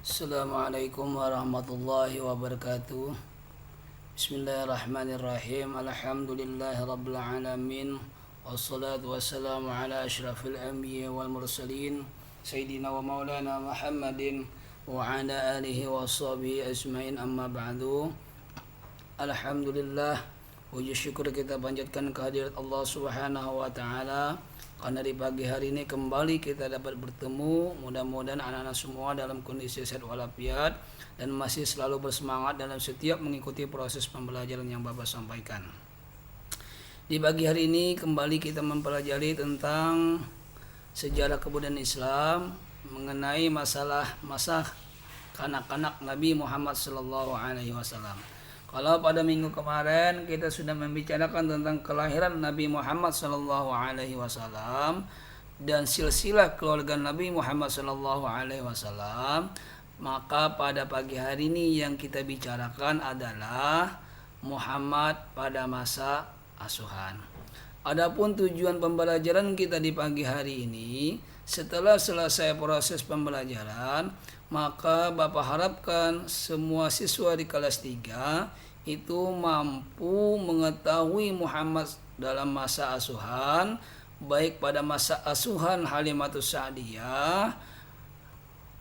Assalamualaikum warahmatullahi wabarakatuh. Bismillahirrahmanirrahim. Alhamdulillahi rabbil alamin. Wassalatu wassalamu ala asyrafil anbiya wal mursalin Sayyidina wa maulana Muhammadin wa ala alihi wa sahbihi ajmain, amma ba'du. Alhamdulillah, puji syukur kita panjatkan kehadirat Allah Subhanahu wa taala karena di pagi hari ini kembali kita dapat bertemu. Mudah-mudahan anak-anak semua dalam kondisi sehat walafiat dan masih selalu bersemangat dalam setiap mengikuti proses pembelajaran yang Bapak sampaikan. Di pagi hari ini kembali kita mempelajari tentang sejarah kebudayaan Islam mengenai masa kanak-kanak Nabi Muhammad SAW. Kalau pada minggu kemarin kita sudah membicarakan tentang kelahiran Nabi Muhammad SAW dan silsilah keluarga Nabi Muhammad SAW, maka pada pagi hari ini yang kita bicarakan adalah Muhammad pada masa asuhan. Adapun tujuan pembelajaran kita di pagi hari ini, setelah selesai proses pembelajaran, maka Bapak harapkan semua siswa di kelas 3 itu mampu mengetahui Muhammad dalam masa asuhan, baik pada masa asuhan Halimatus Sa'diyah,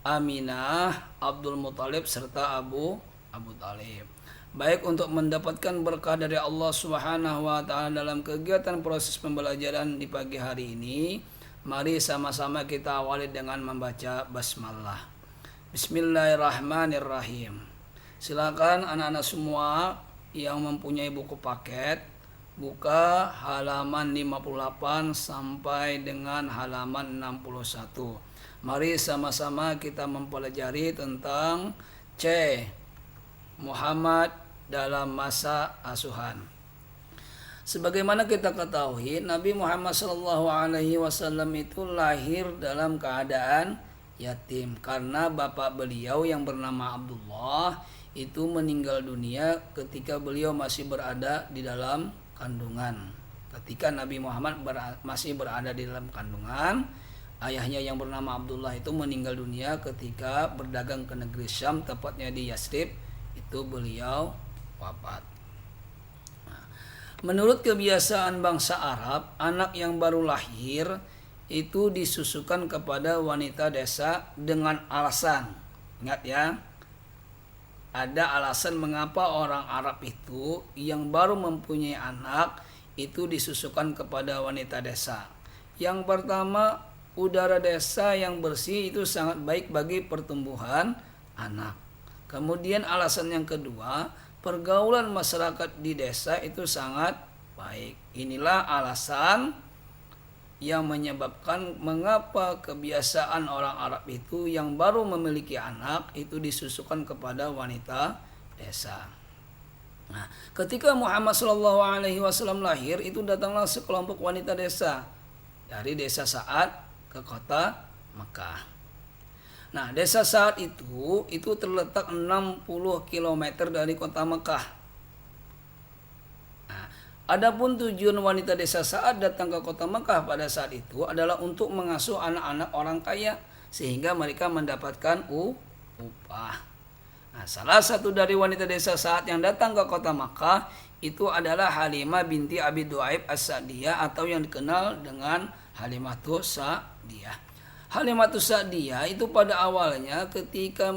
Aminah, Abdul Muthalib serta Abu Thalib. Baik untuk mendapatkan berkah dari Allah Subhanahu wa taala dalam kegiatan proses pembelajaran di pagi hari ini, mari sama-sama kita awali dengan membaca basmalah. Bismillahirrahmanirrahim. Silakan anak-anak semua yang mempunyai buku paket buka halaman 58 sampai dengan halaman 61. Mari sama-sama kita mempelajari tentang Muhammad dalam masa asuhan. Sebagaimana kita ketahui, Nabi Muhammad SAW itu lahir dalam keadaan yatim karena bapak beliau yang bernama Abdullah itu meninggal dunia ketika beliau masih berada di dalam kandungan. Ketika Nabi Muhammad masih berada di dalam kandungan, ayahnya yang bernama Abdullah itu meninggal dunia ketika berdagang ke negeri Syam, tepatnya di Yasrib, itu beliau wafat. Menurut kebiasaan bangsa Arab, anak yang baru lahir itu disusukan kepada wanita desa dengan alasan, ingat ya, ada alasan mengapa orang Arab itu yang baru mempunyai anak itu disusukan kepada wanita desa. Yang pertama, udara desa yang bersih itu sangat baik bagi pertumbuhan anak. Kemudian alasan yang kedua, pergaulan masyarakat di desa itu sangat baik. Inilah alasan yang menyebabkan mengapa kebiasaan orang Arab itu yang baru memiliki anak itu disusukan kepada wanita desa. Nah, ketika Muhammad SAW lahir, itu datanglah sekelompok wanita desa dari desa Sa'ad ke kota Mekah. Nah, desa Sa'ad itu terletak 60 km dari kota Mekah. Adapun tujuan wanita desa Sa'ad datang ke kota Mekah pada saat itu adalah untuk mengasuh anak-anak orang kaya sehingga mereka mendapatkan upah. Nah, salah satu dari wanita desa Sa'ad yang datang ke kota Mekah itu adalah Halimah binti Abi Du'aib As-Sa'diyah atau yang dikenal dengan Halimatus Sa'diyah. Halimatus Sa'diyah itu pada awalnya ketika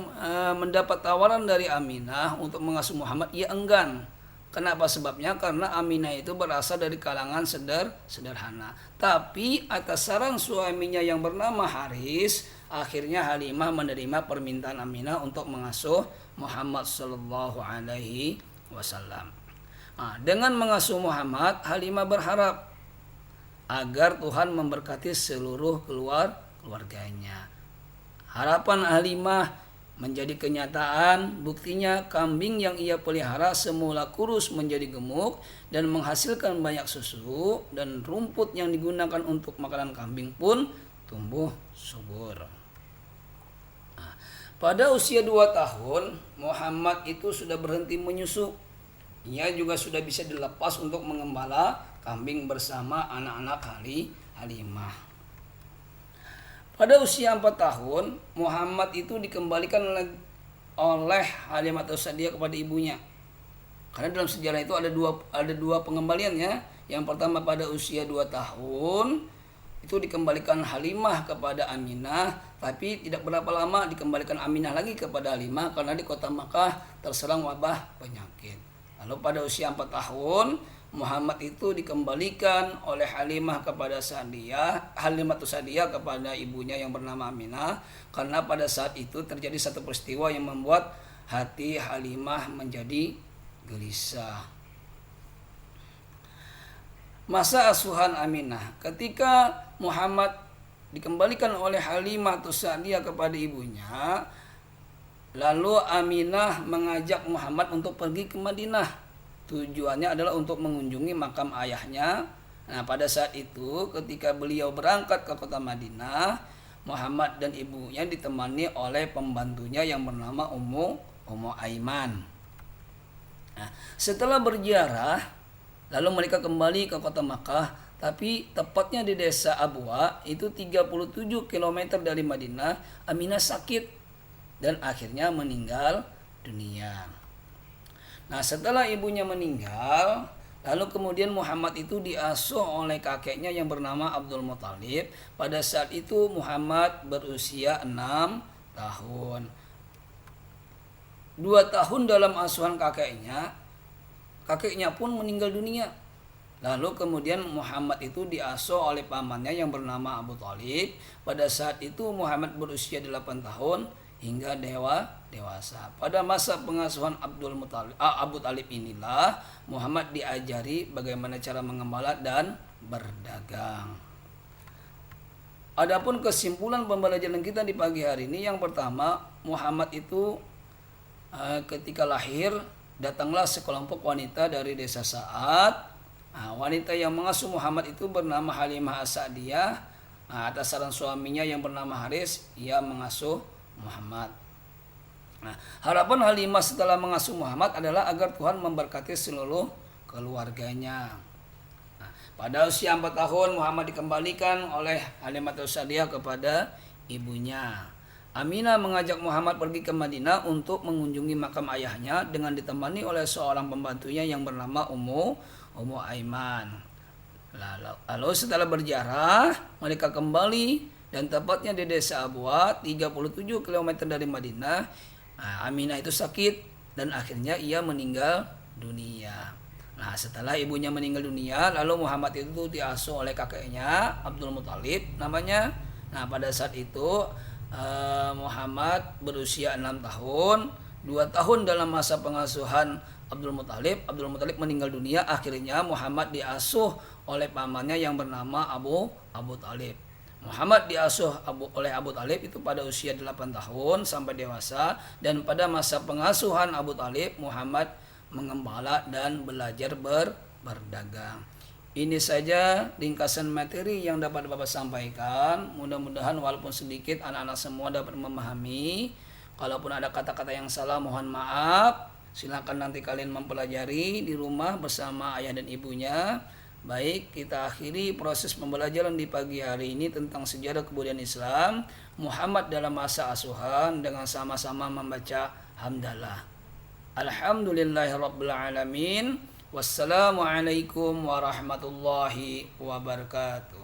mendapat tawaran dari Aminah untuk mengasuh Muhammad, ia enggan. Kenapa sebabnya? Karena Aminah itu berasal dari kalangan sederhana. Tapi atas saran suaminya yang bernama Haris, akhirnya Halimah menerima permintaan Aminah untuk mengasuh Muhammad sallallahu alaihi wasallam. Nah, dengan mengasuh Muhammad, Halimah berharap agar Tuhan memberkati seluruh keluarganya. Harapan Halimah menjadi kenyataan. Buktinya kambing yang ia pelihara semula kurus menjadi gemuk dan menghasilkan banyak susu, dan rumput yang digunakan untuk makanan kambing pun tumbuh subur. Nah, pada usia 2 tahun Muhammad itu sudah berhenti menyusu. Ia juga sudah bisa dilepas untuk mengembala kambing bersama anak-anak Halimah. Pada usia 4 tahun, Muhammad itu dikembalikan oleh Halimatus Sa'diyah kepada ibunya. Karena dalam sejarah itu ada dua pengembaliannya. Yang pertama pada usia 2 tahun itu dikembalikan Halimah kepada Aminah, tapi tidak berapa lama dikembalikan Aminah lagi kepada Halimah karena di kota Makkah terserang wabah penyakit. Lalu pada usia 4 tahun Muhammad itu dikembalikan oleh Halimah kepada Halimatus Sa'diyah kepada ibunya yang bernama Aminah, karena pada saat itu terjadi satu peristiwa yang membuat hati Halimah menjadi gelisah. Masa asuhan Aminah, ketika Muhammad dikembalikan oleh Halimatus Sa'diyah kepada ibunya, lalu Aminah mengajak Muhammad untuk pergi ke Madinah. Tujuannya adalah untuk mengunjungi makam ayahnya. Nah, pada saat itu ketika beliau berangkat ke kota Madinah, Muhammad dan ibunya ditemani oleh pembantunya yang bernama Ummu Aiman. Nah, setelah berziarah, lalu mereka kembali ke kota Makkah, tapi tepatnya di desa Abwa, itu 37 km dari Madinah. Aminah sakit dan akhirnya meninggal dunia. Nah, setelah ibunya meninggal, lalu kemudian Muhammad itu diasuh oleh kakeknya yang bernama Abdul Muthalib. Pada saat itu Muhammad berusia 6 tahun. 2 tahun dalam asuhan kakeknya pun meninggal dunia. Lalu kemudian Muhammad itu diasuh oleh pamannya yang bernama Abu Thalib. Pada saat itu Muhammad berusia 8 tahun hingga dewasa. Pada masa pengasuhan Abu Thalib inilah Muhammad diajari bagaimana cara mengembala dan berdagang. Adapun kesimpulan pembelajaran kita di pagi hari ini, yang pertama, Muhammad itu ketika lahir datanglah sekelompok wanita dari desa Sa'ad. Wanita yang mengasuh Muhammad itu bernama Halimah As-Sa'diyah. Atas saran suaminya yang bernama Haris, ia mengasuh Muhammad. Harapan Halimah setelah mengasuh Muhammad adalah agar Tuhan memberkati seluruh keluarganya. Pada usia 4 tahun Muhammad dikembalikan oleh Halimatus Sa'diyah kepada ibunya. Aminah mengajak Muhammad pergi ke Madinah untuk mengunjungi makam ayahnya dengan ditemani oleh seorang pembantunya yang bernama Ummu Aiman. Lalu setelah berziarah, mereka kembali dan tepatnya di desa Abwa, 37 km dari Madinah. Aminah itu sakit dan akhirnya ia meninggal dunia. Setelah ibunya meninggal dunia, lalu Muhammad itu diasuh oleh kakeknya Abdul Muthalib namanya. Pada saat itu Muhammad berusia 6 tahun. 2 tahun dalam masa pengasuhan Abdul Muthalib meninggal dunia. Akhirnya Muhammad diasuh oleh pamannya yang bernama Abu Thalib. Muhammad diasuh oleh Abu Thalib itu pada usia 8 tahun sampai dewasa, dan pada masa pengasuhan Abu Thalib Muhammad mengembala dan belajar berdagang. Ini saja ringkasan materi yang dapat Bapak sampaikan. Mudah-mudahan walaupun sedikit anak-anak semua dapat memahami. Kalaupun ada kata-kata yang salah mohon maaf. Silakan nanti kalian mempelajari di rumah bersama ayah dan ibunya. Baik, kita akhiri proses pembelajaran di pagi hari ini tentang sejarah kebudayaan Islam Muhammad dalam masa asuhan dengan sama-sama membaca hamdalah. Alhamdulillahirabbil alamin. Wassalamualaikum warahmatullahi wabarakatuh.